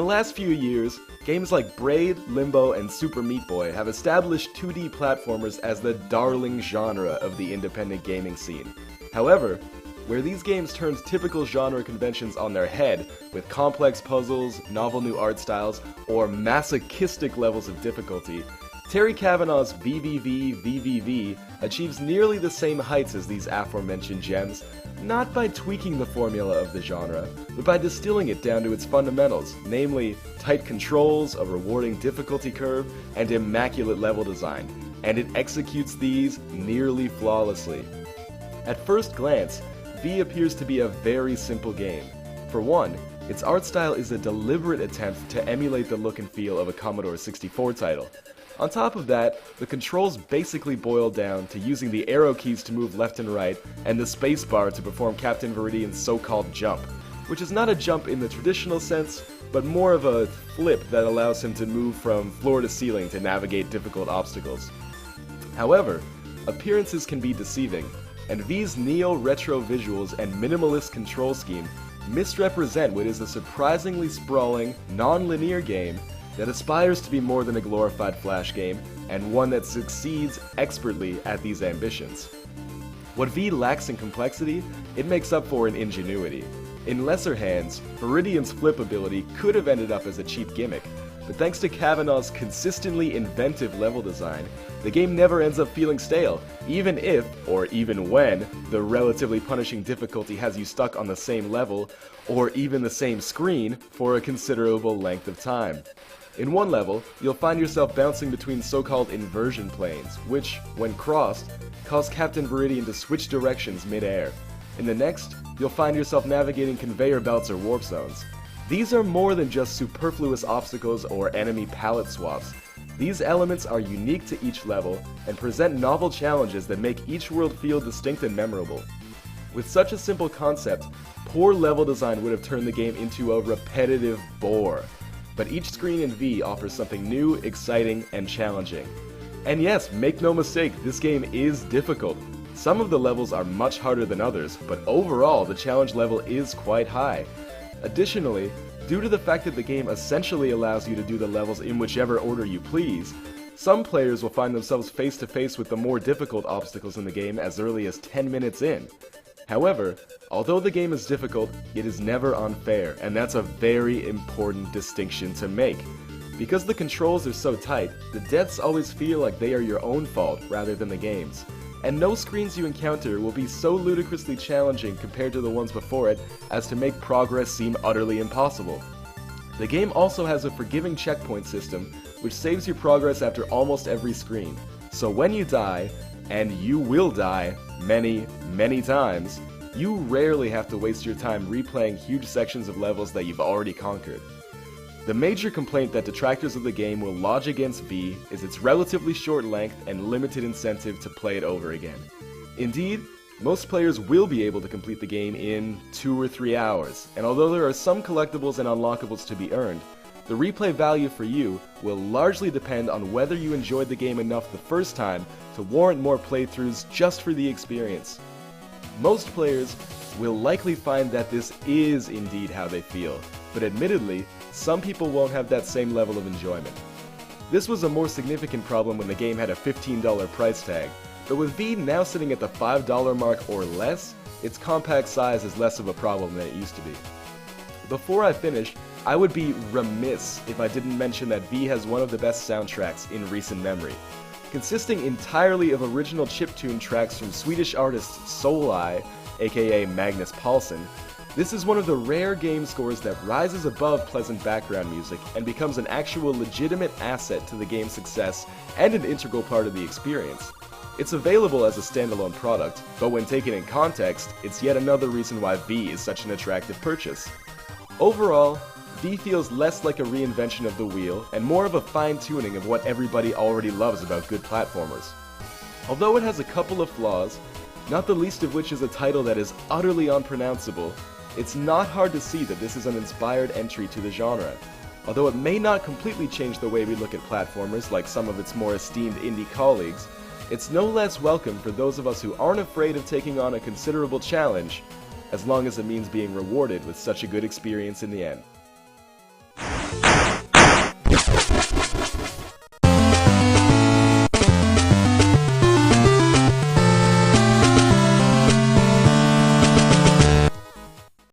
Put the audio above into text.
last few years, games like Braid, Limbo, and Super Meat Boy have established 2D platformers as the darling genre of the independent gaming scene. However, where these games turned typical genre conventions on their head with complex puzzles, novel new art styles, or masochistic levels of difficulty, Terry Kavanagh's VVVVVV achieves nearly the same heights as these aforementioned gems, not by tweaking the formula of the genre, but by distilling it down to its fundamentals, namely tight controls, a rewarding difficulty curve, and immaculate level design, and it executes these nearly flawlessly. At first glance, V appears to be a very simple game. For one, its art style is a deliberate attempt to emulate the look and feel of a Commodore 64 title. On top of that, the controls basically boil down to using the arrow keys to move left and right, and the spacebar to perform Captain Viridian's so-called jump, which is not a jump in the traditional sense, but more of a flip that allows him to move from floor to ceiling to navigate difficult obstacles. However, appearances can be deceiving, and V's neo-retro visuals and minimalist control scheme misrepresent what is a surprisingly sprawling, non-linear game that aspires to be more than a glorified Flash game, and one that succeeds expertly at these ambitions. What V lacks in complexity, it makes up for in ingenuity. In lesser hands, Viridian's flip ability could have ended up as a cheap gimmick, but thanks to Kavanagh's consistently inventive level design, the game never ends up feeling stale, even if, or even when, the relatively punishing difficulty has you stuck on the same level, or even the same screen, for a considerable length of time. In one level, you'll find yourself bouncing between so-called inversion planes, which, when crossed, cause Captain Viridian to switch directions mid-air. In the next, you'll find yourself navigating conveyor belts or warp zones. These are more than just superfluous obstacles or enemy palette swaps. These elements are unique to each level and present novel challenges that make each world feel distinct and memorable. With such a simple concept, poor level design would have turned the game into a repetitive bore. But each screen in V offers something new, exciting, and challenging. And yes, make no mistake, this game is difficult. Some of the levels are much harder than others, but overall the challenge level is quite high. Additionally, due to the fact that the game essentially allows you to do the levels in whichever order you please, some players will find themselves face to face with the more difficult obstacles in the game as early as 10 minutes in. However, although the game is difficult, it is never unfair, and that's a very important distinction to make. Because the controls are so tight, the deaths always feel like they are your own fault rather than the game's. And no screens you encounter will be so ludicrously challenging compared to the ones before it as to make progress seem utterly impossible. The game also has a forgiving checkpoint system, which saves your progress after almost every screen. So when you die, and you will die many, many times, you rarely have to waste your time replaying huge sections of levels that you've already conquered. The major complaint that detractors of the game will lodge against V is its relatively short length and limited incentive to play it over again. Indeed, most players will be able to complete the game in 2 or 3 hours, and although there are some collectibles and unlockables to be earned, the replay value for you will largely depend on whether you enjoyed the game enough the first time to warrant more playthroughs just for the experience. Most players will likely find that this is indeed how they feel, but admittedly, some people won't have that same level of enjoyment. This was a more significant problem when the game had a $15 price tag, but with V now sitting at the $5 mark or less, its compact size is less of a problem than it used to be. Before I finish, I would be remiss if I didn't mention that V has one of the best soundtracks in recent memory. Consisting entirely of original chiptune tracks from Swedish artist Solai, aka Magnus Paulsson, this is one of the rare game scores that rises above pleasant background music and becomes an actual legitimate asset to the game's success and an integral part of the experience. It's available as a standalone product, but when taken in context, it's yet another reason why V is such an attractive purchase. Overall, V feels less like a reinvention of the wheel and more of a fine-tuning of what everybody already loves about good platformers. Although it has a couple of flaws, not the least of which is a title that is utterly unpronounceable, it's not hard to see that this is an inspired entry to the genre. Although it may not completely change the way we look at platformers like some of its more esteemed indie colleagues, it's no less welcome for those of us who aren't afraid of taking on a considerable challenge, as long as it means being rewarded with such a good experience in the end.